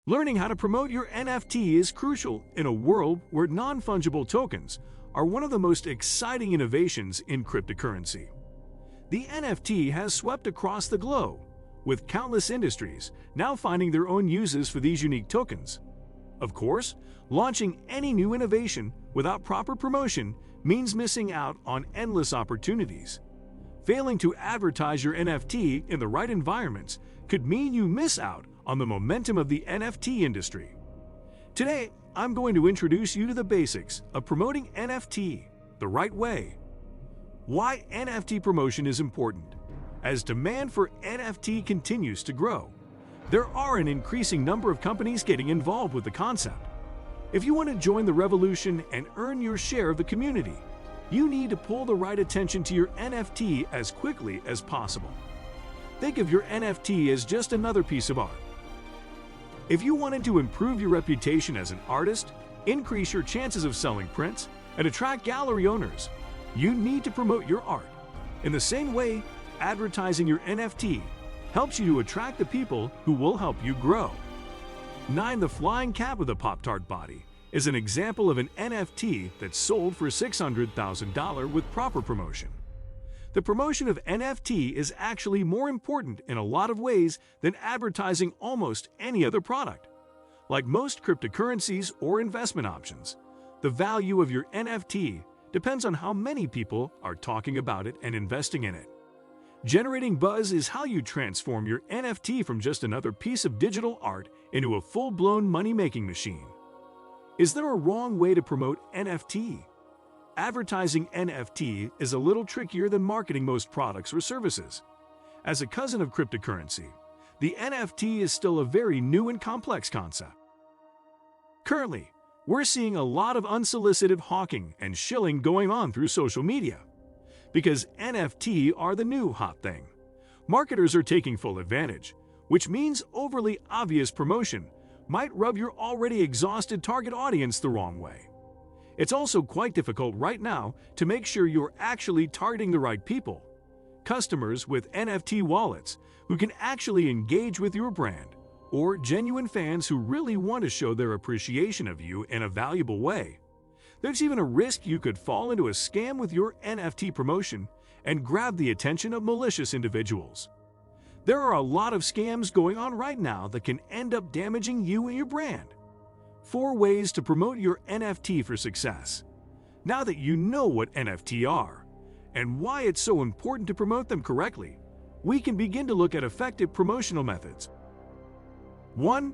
Learning how to promote your NFT is crucial in a world where non-fungible tokens are one of the most exciting innovations in cryptocurrency. The NFT has swept across the globe, with countless industries now finding their own uses for these unique tokens. Of course, launching any new innovation without proper promotion means missing out on endless opportunities. Failing to advertise your NFT in the right environments could mean you miss out on the momentum of the NFT industry. Today, I'm going to introduce you to the basics of promoting NFT the right way. Why NFT promotion is important. As demand for NFT continues to grow, there are an increasing number of companies getting involved with the concept. If you want to join the revolution and earn your share of the community, you need to pull the right attention to your NFT as quickly as possible. Think of your NFT as just another piece of art. If you wanted to improve your reputation as an artist, increase your chances of selling prints, and attract gallery owners, you need to promote your art. In the same way, advertising your NFT helps you to attract the people who will help you grow. 9. The flying cat with a Pop-Tart body is an example of an NFT that sold for $600,000 with proper promotion. The promotion of NFT is actually more important in a lot of ways than advertising almost any other product. Like most cryptocurrencies or investment options, the value of your NFT depends on how many people are talking about it and investing in it. Generating buzz is how you transform your NFT from just another piece of digital art into a full-blown money-making machine. Is there a wrong way to promote NFT? Advertising NFT is a little trickier than marketing most products or services. As a cousin of cryptocurrency, the NFT is still a very new and complex concept. Currently, we're seeing a lot of unsolicited hawking and shilling going on through social media. Because NFT are the new hot thing, marketers are taking full advantage, which means overly obvious promotion might rub your already exhausted target audience the wrong way. It's also quite difficult right now to make sure you're actually targeting the right people, customers with NFT wallets who can actually engage with your brand, or genuine fans who really want to show their appreciation of you in a valuable way. There's even a risk you could fall into a scam with your NFT promotion and grab the attention of malicious individuals. There are a lot of scams going on right now that can end up damaging you and your brand. 4 ways to promote your NFT for success. Now that you know what NFT are and why it's so important to promote them correctly, we can begin to look at effective promotional methods. 1.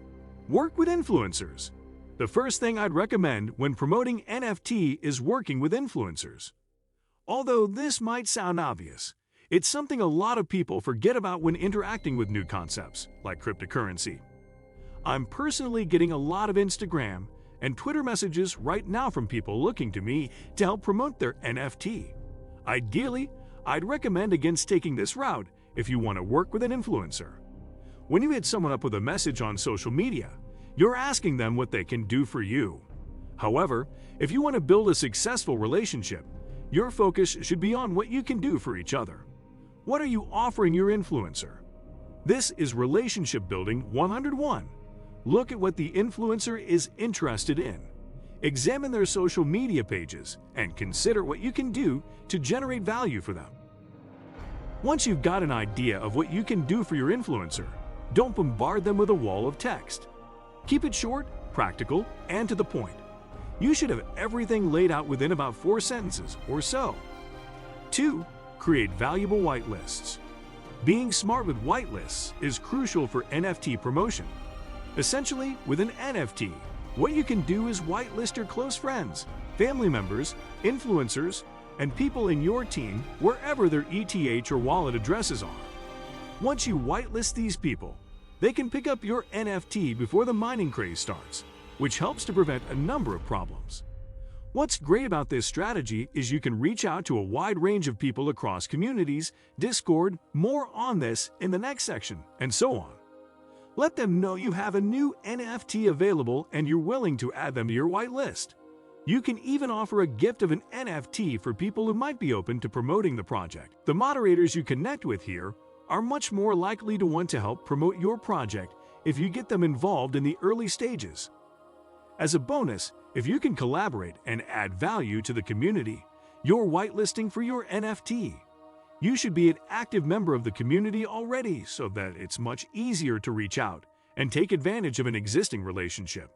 Work with influencers. The first thing I'd recommend when promoting NFT is working with influencers. Although this might sound obvious, it's something a lot of people forget about when interacting with new concepts like cryptocurrency. I'm personally getting a lot of Instagram and Twitter messages right now from people looking to me to help promote their NFT. Ideally, I'd recommend against taking this route if you want to work with an influencer. When you hit someone up with a message on social media, you're asking them what they can do for you. However, if you want to build a successful relationship, your focus should be on what you can do for each other. What are you offering your influencer? This is relationship building 101. Look at what the influencer is interested in. Examine their social media pages and consider what you can do to generate value for them. Once you've got an idea of what you can do for your influencer, don't bombard them with a wall of text. Keep it short, practical, and to the point. You should have everything laid out within about 4 sentences or so. 2. Create valuable whitelists. Being smart with whitelists is crucial for NFT promotion. Essentially, with an NFT, what you can do is whitelist your close friends, family members, influencers, and people in your team wherever their ETH or wallet addresses are. Once you whitelist these people, they can pick up your NFT before the mining craze starts, which helps to prevent a number of problems. What's great about this strategy is you can reach out to a wide range of people across communities, Discord, more on this in the next section, and so on. Let them know you have a new NFT available and you're willing to add them to your whitelist. You can even offer a gift of an NFT for people who might be open to promoting the project. The moderators you connect with here are much more likely to want to help promote your project if you get them involved in the early stages. As a bonus, if you can collaborate and add value to the community, you're whitelisting for your NFT. You should be an active member of the community already so that it's much easier to reach out and take advantage of an existing relationship.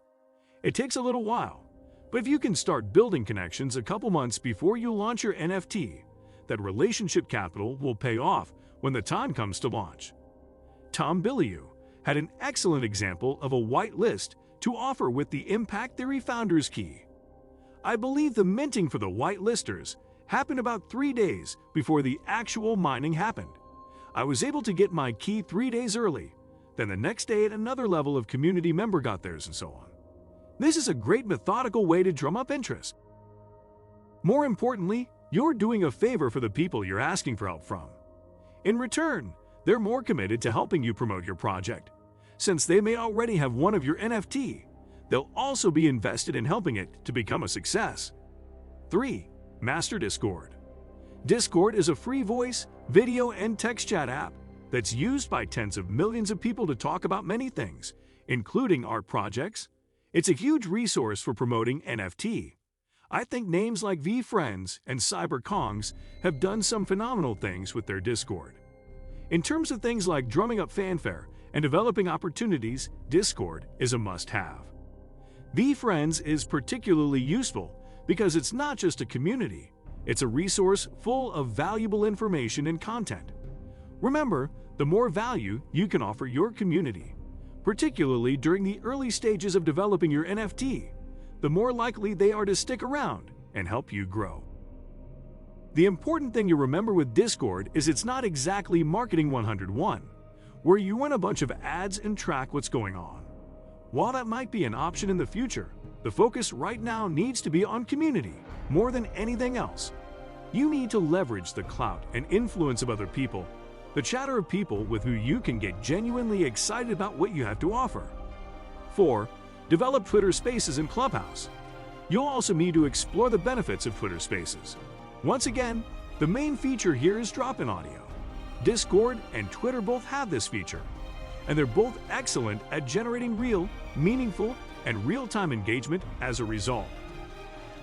It takes a little while, but if you can start building connections a couple months before you launch your NFT, that relationship capital will pay off when the time comes to launch. Tom Bilyeu had an excellent example of a whitelist to offer with the Impact Theory Founders Key. I believe the minting for the whitelisters happened about 3 days before the actual mining happened. I was able to get my key 3 days early, then the next day another level of community member got theirs and so on. This is a great methodical way to drum up interest. More importantly, you're doing a favor for the people you're asking for help from. In return, they're more committed to helping you promote your project. Since they may already have one of your NFT, they'll also be invested in helping it to become a success. 3. Master Discord. Discord is a free voice, video, and text chat app that's used by tens of millions of people to talk about many things, including art projects. It's a huge resource for promoting NFT. I think names like VFriends and CyberKongs have done some phenomenal things with their Discord. In terms of things like drumming up fanfare and developing opportunities, Discord is a must-have. VFriends is particularly useful because it's not just a community, it's a resource full of valuable information and content. Remember, the more value you can offer your community, particularly during the early stages of developing your NFT, the more likely they are to stick around and help you grow. The important thing you remember with Discord is it's not exactly Marketing 101, where you run a bunch of ads and track what's going on. While that might be an option in the future, the focus right now needs to be on community more than anything else. You need to leverage the clout and influence of other people, the chatter of people with who you can get genuinely excited about what you have to offer. 4. Develop Twitter Spaces and Clubhouse. You'll also need to explore the benefits of Twitter Spaces. Once again, the main feature here is drop-in audio. Discord and Twitter both have this feature, and they're both excellent at generating real, meaningful, and real-time engagement as a result.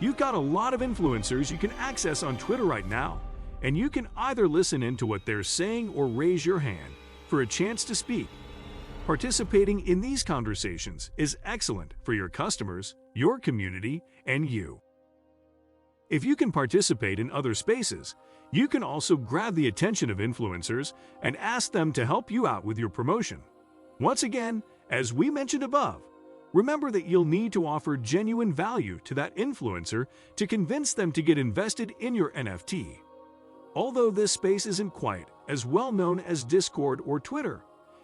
You've got a lot of influencers you can access on Twitter right now, and you can either listen in to what they're saying or raise your hand for a chance to speak. Participating in these conversations is excellent for your customers, your community, and you. If you can participate in other spaces, you can also grab the attention of influencers and ask them to help you out with your promotion. Once again, as we mentioned above, remember that you'll need to offer genuine value to that influencer to convince them to get invested in your NFT. Although this space isn't quite as well known as Discord or Twitter,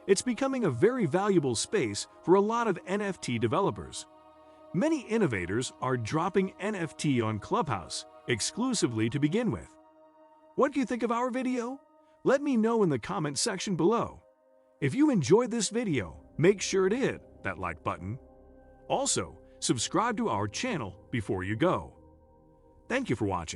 it's becoming a very valuable space for a lot of NFT developers. Many innovators are dropping NFT on Clubhouse exclusively to begin with. What do you think of our video? Let me know in the comment section below. If you enjoyed this video, make sure to hit that like button. Also, subscribe to our channel before you go. Thank you for watching.